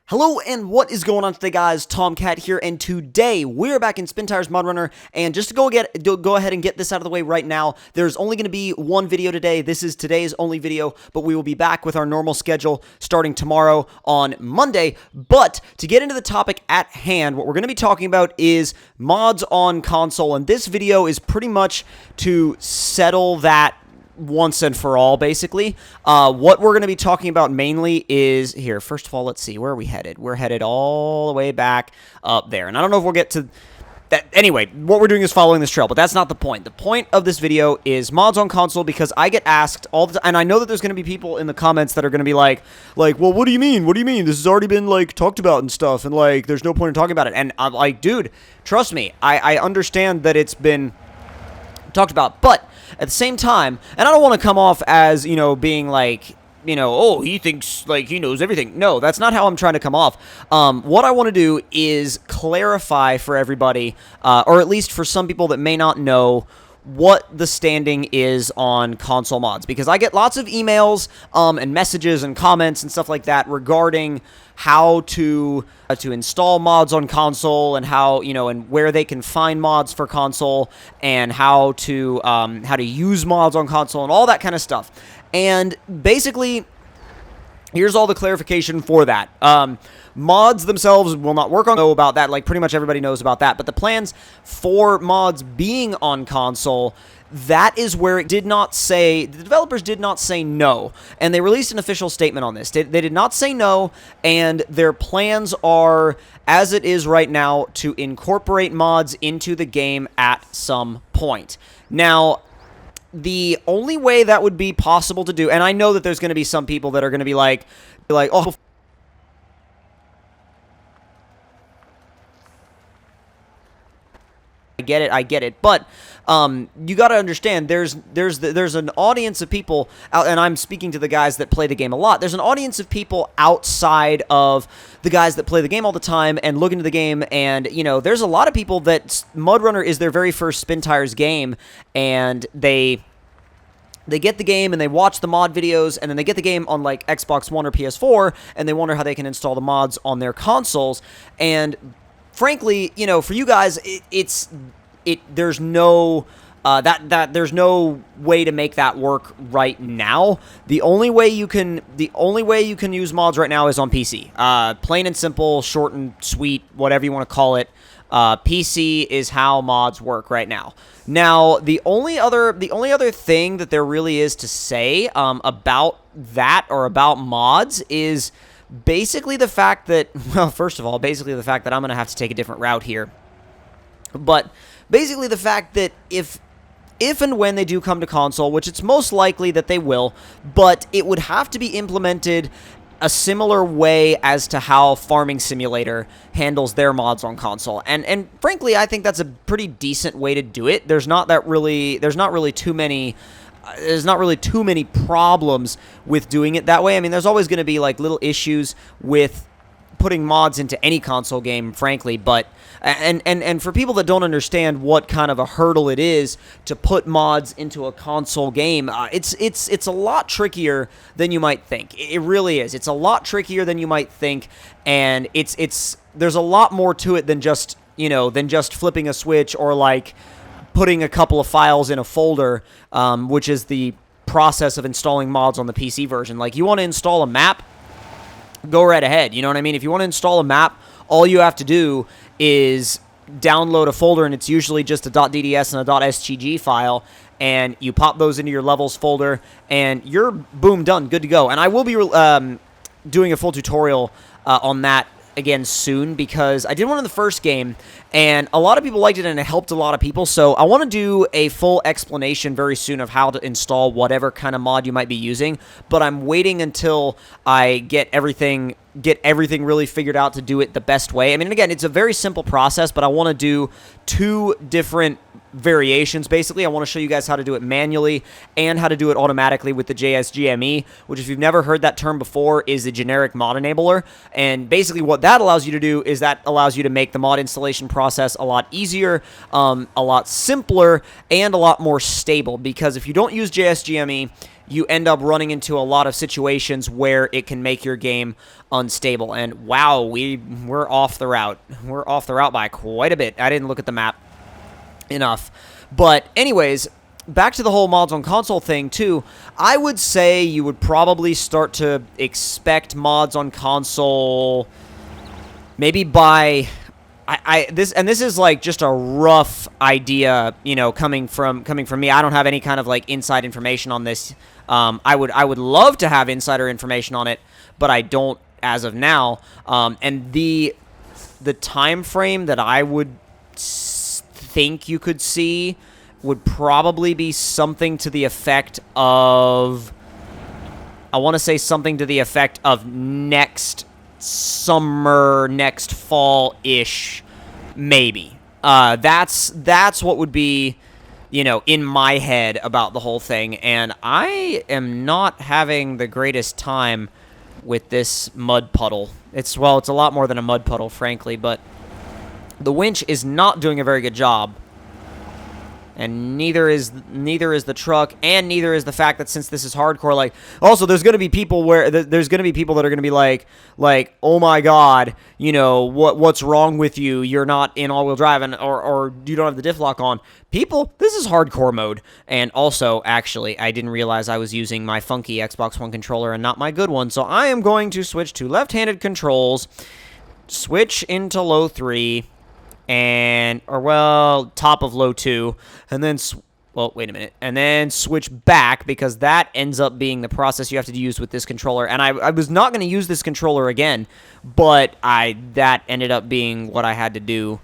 Hello and what is going on today, guys? Tomcat here, and today we're back in SpinTires Mod Runner. And just to go ahead and get this out of the way right now, there's only going to be one video today. This is today's only video, but we will be back with our normal schedule starting tomorrow on Monday. But to get into the topic at hand, what we're going to be talking about is mods on console, and this video is pretty much to settle that once and for all, basically. What we're going to be talking about mainly is here. First of all, let's see, where are we headed? We're headed all the way back up there, and I don't know if we'll get to that. Anyway, what we're doing is following this trail, but that's not the point. The point of this video is mods on console, because I get asked all the time, and I know that there's going to be people in the comments that are going to be like, well, what do you mean? What do you mean? This has already been, like, talked about and stuff, and, like, there's no point in talking about it. And I'm like, dude, trust me, I understand that it's been talked about, but at the same time, and I don't want to come off as, you know, being like, you know, oh, he thinks like he knows everything. No, that's not how I'm trying to come off. What I want to do is clarify for everybody, or at least for some people that may not know, what the standing is on console mods, because I get lots of emails and messages and comments and stuff like that regarding how to install mods on console, and how, you know, and where they can find mods for console, and how to use mods on console, and all that kind of stuff. And basically, here's all the clarification for that. Mods themselves will not work on, know about that, like pretty much everybody knows about that, but the plans for mods being on console, that is where it did not say, the developers did not say no, and they released an official statement on this. They did not say no, and their plans are, as it is right now, to incorporate mods into the game at some point. Now, the only way that would be possible to do, and I know that there's going to be some people that are going to be like, oh, I get it, but you got to understand, there's an audience of people out, and I'm speaking to the guys that play the game a lot. There's an audience of people outside of the guys that play the game all the time and look into the game, and, you know, there's a lot of people that Mud Runner is their very first SpinTires game, and they get the game and they watch the mod videos, and then they get the game on, like, Xbox One or PS4, and they wonder how they can install the mods on their consoles. And frankly, you know, for you guys, there's no there's no way to make that work right now. The only way you can use mods right now is on PC. Plain and simple, short and sweet, whatever you want to call it. PC is how mods work right now. Now, the only other thing that there really is to say about that, or about mods, is basically the fact that, well, first of all, basically the fact that I'm going to have to take a different route here. But basically the fact that if and when they do come to console, which it's most likely that they will, but it would have to be implemented a similar way as to how Farming Simulator handles their mods on console. And frankly, I think that's a pretty decent way to do it. There's not really too many problems with doing it that way. I mean, there's always going to be like little issues with putting mods into any console game, frankly, but and for people that don't understand what kind of a hurdle it is to put mods into a console game, it's a lot trickier than you might think. It really is. It's a lot trickier than you might think, and there's a lot more to it than just, you know, flipping a switch, or like putting a couple of files in a folder, which is the process of installing mods on the PC version. Like, you want to install a map, go right ahead. You know what I mean? If you want to install a map, all you have to do is download a folder, and it's usually just a .dds and a .sgg file, and you pop those into your levels folder, and you're, boom, done, good to go. And I will be doing a full tutorial on that again soon, because I did one in the first game, and a lot of people liked it, and it helped a lot of people. So I want to do a full explanation very soon of how to install whatever kind of mod you might be using, but I'm waiting until I get everything really figured out to do it the best way. I mean, again, it's a very simple process, but I want to do two different variations. Basically, I want to show you guys how to do it manually and how to do it automatically with the JSGME, which, if you've never heard that term before, is a generic mod enabler. And basically what that allows you to do is that allows you to make the mod installation process a lot easier, a lot simpler, and a lot more stable. Because if you don't use JSGME, you end up running into a lot of situations where it can make your game unstable. And wow, we're off the route. We're off the route by quite a bit. I didn't look at the map enough. But anyways, back to the whole mods on console thing too. I would say you would probably start to expect mods on console maybe by this is like just a rough idea, you know, coming from me. I don't have any kind of like inside information on this. I would love to have insider information on it, but I don't as of now. And the time frame that I would think you could see would probably be something to the effect of, I want to say something to the effect of next summer, next fall-ish, maybe. That's what would be, you know, in my head about the whole thing, and I am not having the greatest time with this mud puddle. It's a lot more than a mud puddle, frankly, but the winch is not doing a very good job. And neither is the truck, and neither is the fact that since this is hardcore, like, also there's going to be people there's going to be people that are going to be like, oh my god, you know, what's wrong with you? You're not in all-wheel drive, and or you don't have the diff lock on. People, this is hardcore mode. And also, actually, I didn't realize I was using my funky Xbox One controller and not my good one, so I am going to switch to left-handed controls, switch into low 3, top of low 2, and then, well, wait a minute, and then switch back, because that ends up being the process you have to use with this controller. And I was not going to use this controller again, but that ended up being what I had to do.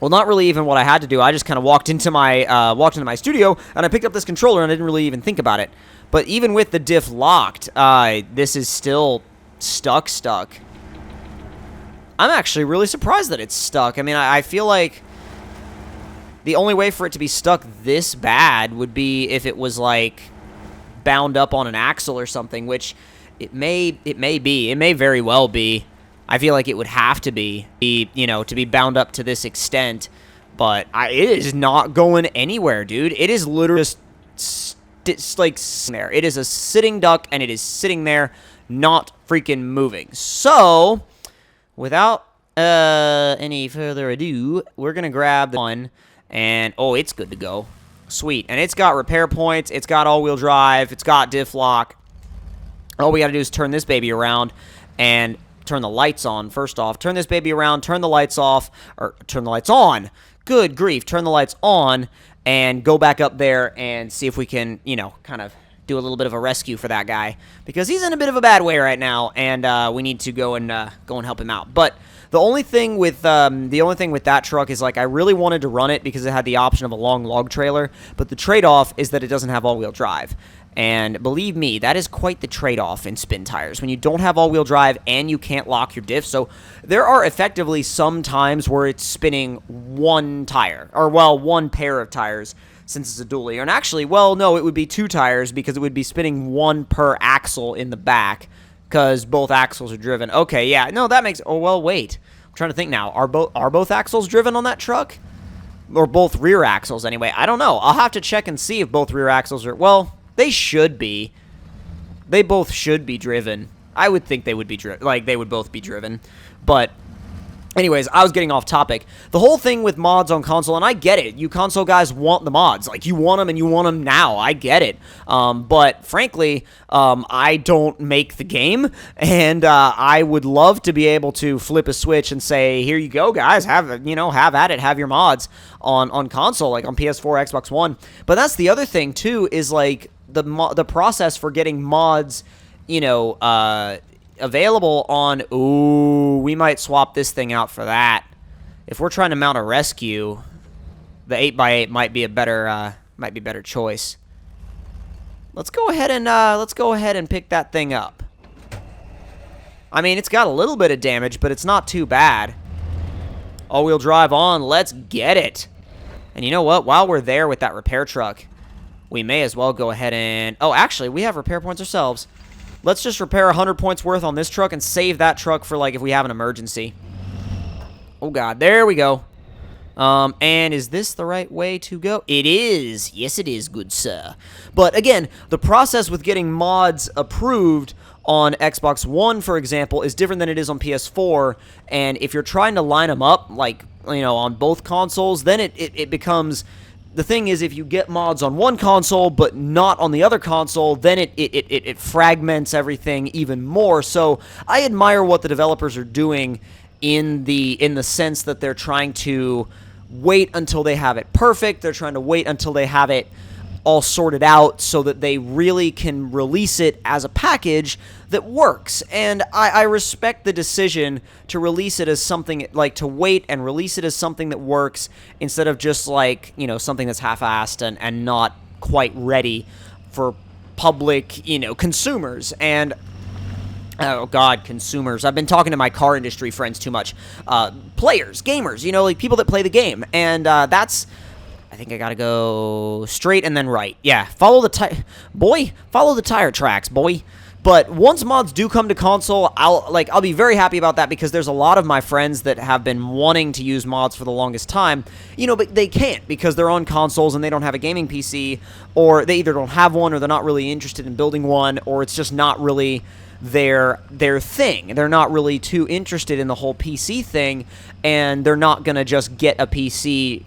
Well, not really even what I had to do. I just kind of walked into my studio, and I picked up this controller, and I didn't really even think about it. But even with the diff locked, this is still stuck. I'm actually really surprised that it's stuck. I mean, I feel like the only way for it to be stuck this bad would be if it was, like, bound up on an axle or something, which it may be. It may very well be. I feel like it would have to be, you know, to be bound up to this extent. But it is not going anywhere, dude. It is literally just like there. It is a sitting duck, and it is sitting there, not freaking moving. So, without any further ado, we're going to grab the one, and, oh, it's good to go. Sweet. And it's got repair points, it's got all-wheel drive, it's got diff lock. All we got to do is turn this baby around and turn the lights on. First off, turn this baby around, turn the lights off, or turn the lights on. Good grief, turn the lights on, and go back up there and see if we can, you know, kind of do a little bit of a rescue for that guy, because he's in a bit of a bad way right now, and we need to go and help him out. But the only thing with that truck is, like, I really wanted to run it because it had the option of a long log trailer, but the trade-off is that it doesn't have all-wheel drive. And believe me, that is quite the trade-off in SpinTires when you don't have all-wheel drive and you can't lock your diff. So there are effectively some times where it's spinning one tire, or, well, one pair of tires, since it's a dually. And actually, well, no, it would be 2 tires, because it would be spinning one per axle in the back, because both axles are driven. Okay, yeah, no, that makes, oh, well, wait. I'm trying to think now. Are both axles driven on that truck? Or both rear axles, anyway. I don't know. I'll have to check and see if both rear axles are, well, they should be. They both should be driven. I would think they would be they would both be driven. But anyways, I was getting off topic. The whole thing with mods on console, and I get it. You console guys want the mods. Like, you want them, and you want them now. I get it. But frankly, I don't make the game, and I would love to be able to flip a switch and say, here you go, guys. Have at it. Have your mods on console, like on PS4, Xbox One. But that's the other thing, too, is, like, the process for getting mods, you know, available on, ooh, we might swap this thing out for that. If we're trying to mount a rescue, the 8x8 might be a better choice. Let's go ahead and pick that thing up. I mean, it's got a little bit of damage, but it's not too bad. All-wheel drive on, let's get it. And you know what? While we're there with that repair truck, we may as well go ahead and, oh, actually, we have repair points ourselves. Let's just repair 100 points worth on this truck and save that truck for, like, if we have an emergency. Oh, God. There we go. And is this the right way to go? It is. Yes, it is, good sir. But again, the process with getting mods approved on Xbox One, for example, is different than it is on PS4. And if you're trying to line them up, like, on both consoles, then it becomes... The thing is, if you get mods on one console but not on the other console, then it fragments everything even more. So I admire what the developers are doing in the sense that they're trying to wait until they have it perfect. They're trying to wait until they have it all sorted out so that they really can release it as a package that works. And I respect the decision to release it as something, like, to wait and release it as something that works instead of just, like, something that's half-assed and not quite ready for public, consumers. And oh, God, consumers. I've been talking to my car industry friends too much. Players, gamers, like people that play the game. And that's... I think I gotta go straight and then right. Yeah, follow the tire tracks, boy. But once mods do come to console, I'll be very happy about that because there's a lot of my friends that have been wanting to use mods for the longest time, but they can't because they're on consoles and they don't have a gaming PC, or they either don't have one or they're not really interested in building one, or it's just not really their thing. They're not really too interested in the whole PC thing, and they're not gonna just get a PC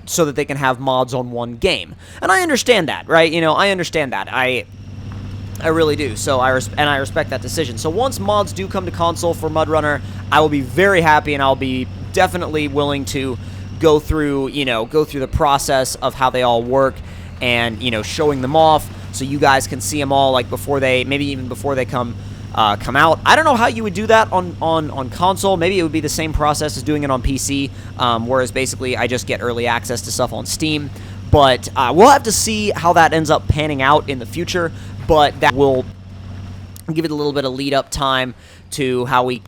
so that they can have mods on one game. And I understand that, right? I understand that. I really do. So I respect that decision. So once mods do come to console for MudRunner, I will be very happy, and I'll be definitely willing to go through the process of how they all work, and showing them off so you guys can see them all, like, maybe even before they come out. I don't know how you would do that on console. Maybe it would be the same process as doing it on PC, whereas basically I just get early access to stuff on Steam. But we'll have to see how that ends up panning out in the future, but that will give it a little bit of lead-up time to how we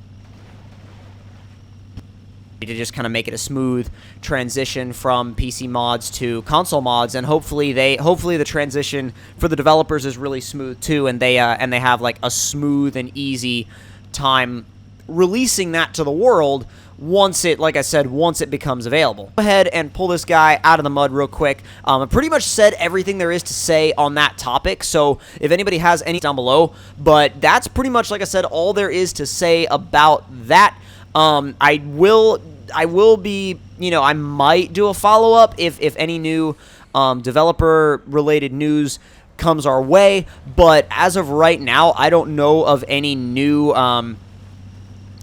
to just kind of make it a smooth transition from PC mods to console mods, and hopefully the transition for the developers is really smooth too, and they have like a smooth and easy time releasing that to the world once it, like I said, once it becomes available. Go ahead and pull this guy out of the mud real quick. I pretty much said everything there is to say on that topic, so if anybody has any down below, but that's pretty much, like I said, all there is to say about that. I will be, I might do a follow-up if any new developer-related news comes our way, but as of right now, I don't know of any new,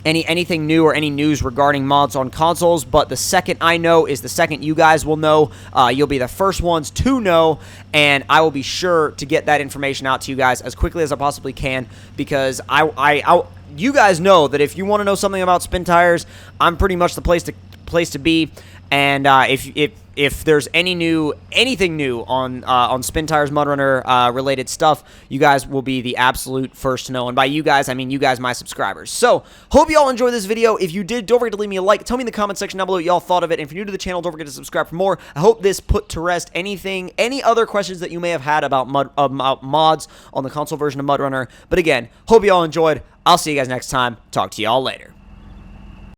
anything new or any news regarding mods on consoles, but the second I know is the second you guys will know. You'll be the first ones to know, and I will be sure to get that information out to you guys as quickly as I possibly can, because you guys know that if you want to know something about SpinTires, I'm pretty much the place to be. And if there's anything new on SpinTires MudRunner related stuff, you guys will be the absolute first to know. And by you guys, I mean you guys, my subscribers. So hope you all enjoyed this video. If you did, don't forget to leave me a like. Tell me in the comment section down below what y'all thought of it. And if you're new to the channel, don't forget to subscribe for more. I hope this put to rest any other questions that you may have had about mods on the console version of MudRunner. But again, hope you all enjoyed. I'll see you guys next time. Talk to y'all later.